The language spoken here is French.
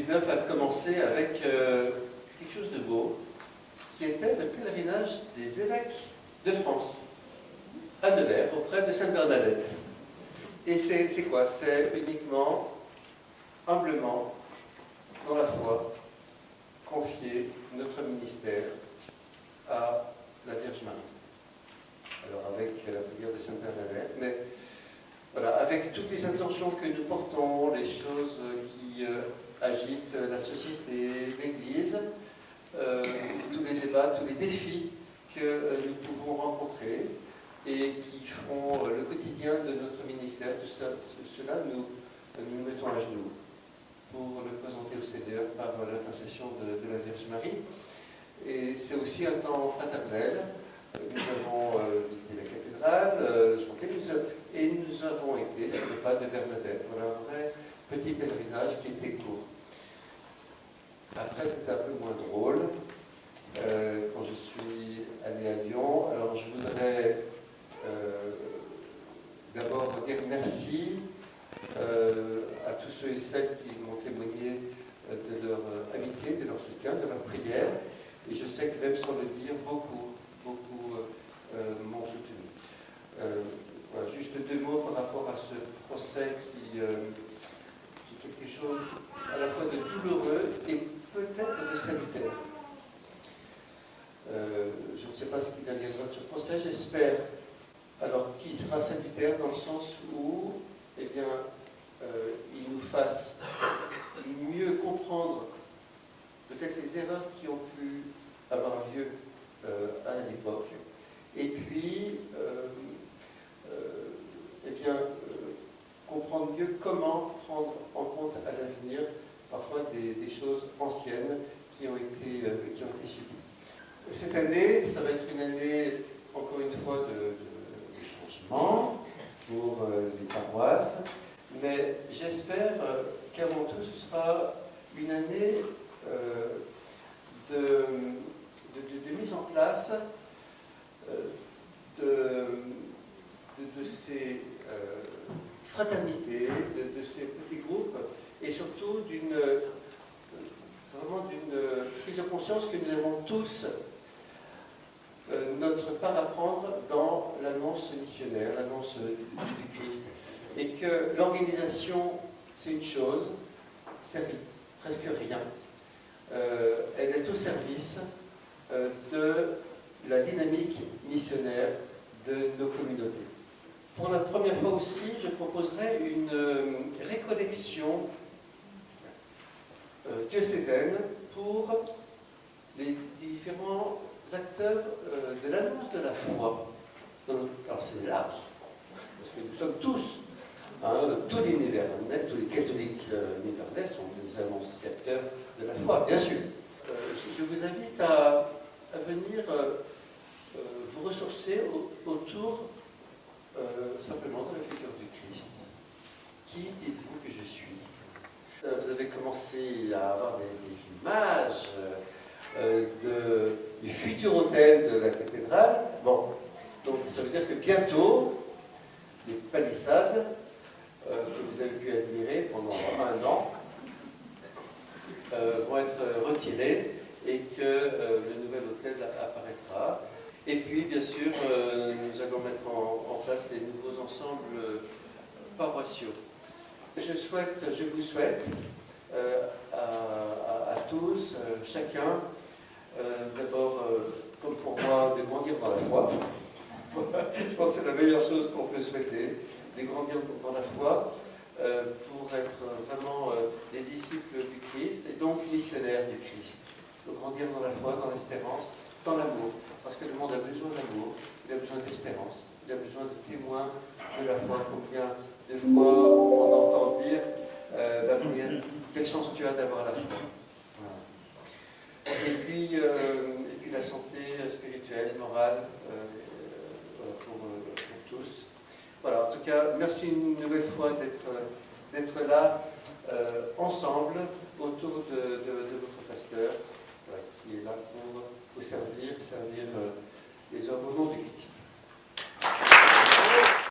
2019 a commencé avec quelque chose de beau, qui était le pèlerinage des évêques de France, à Nevers, auprès de Sainte-Bernadette. Et c'est quoi? C'est uniquement, humblement, dans la foi, confier notre ministère à la Vierge Marie. Alors avec la prière de Sainte-Bernadette, mais voilà, avec toutes les intentions que nous portons, les choses qui agitent la société, l'Église, tous les débats, tous les défis que nous pouvons rencontrer et qui font le quotidien de notre ministère, tout cela, nous mettons à genoux pour le présenter au Seigneur par l'intercession de la Vierge Marie. Et c'est aussi un temps fraternel. Nous avons visité la cathédrale, et nous avons été sur le pas de Bernadette. Voilà un vrai petit pèlerinage qui était court. Après, c'était un peu moins drôle. Quand je suis allé à Lyon, alors je voudrais d'abord dire merci à tous ceux et celles qui m'ont témoigné de leur amitié, de leur soutien, de leur prière. Et je sais que même sans le dire, beaucoup m'ont soutenu. Voilà, juste deux mots par rapport à ce procès qui est quelque chose à la fois de douloureux et peut-être de salutaire. Je ne sais pas ce qu'il adviendra de ce procès, j'espère alors qu'il sera salutaire dans le sens où eh bien, il nous fasse mieux comprendre peut-être les erreurs qui ont pu avoir lieu à l'époque, et puis comprendre mieux comment prendre en compte à l'avenir parfois des choses anciennes qui ont été subies. Cette année, ça va être une année, encore une fois, de changement pour les paroisses, mais j'espère qu'avant tout, ce sera une année de mise en place de ces fraternités, de ces petits groupes, et surtout vraiment d'une prise de conscience que nous avons tous notre part à prendre dans l'annonce missionnaire, l'annonce du Christ. Et que l'organisation, c'est une chose, c'est presque rien. Elle est au service de la dynamique missionnaire de nos communautés. Pour la première fois aussi, je proposerai une récollection diocésaine pour les différents acteurs de l'annonce de la foi. Alors c'est large, parce que nous sommes tous, tous les Nivernais, tous les catholiques nivernais sont des annonciateurs de la foi, bien sûr. Je vous invite à venir vous ressourcer autour simplement de la figure du Christ. Qui dites-vous que je suis? Vous avez commencé à avoir des images du futur hôtel de la cathédrale. Bon, donc ça veut dire que bientôt, les palissades que vous avez pu admirer pendant 1 an vont être retirées et que le nouvel hôtel apparaîtra. Et puis, bien sûr, nous allons mettre en place les nouveaux ensembles paroissiaux. Je vous souhaite à tous, chacun, d'abord, comme pour moi, de grandir dans la foi. Je pense que c'est la meilleure chose qu'on peut souhaiter, de grandir dans la foi, pour être vraiment des disciples du Christ, et donc missionnaires du Christ. De grandir dans la foi, dans l'espérance, dans l'amour. Parce que le monde a besoin d'amour, il a besoin d'espérance, il a besoin de témoins de la foi. Combien de fois on entend dire quelle chance tu as d'avoir la foi. Voilà. Et puis la santé spirituelle, morale, pour tous. Voilà, en tout cas, merci une nouvelle fois d'être là ensemble autour de votre pasteur, qui est là pour vous servir les hommes au nom du Christ.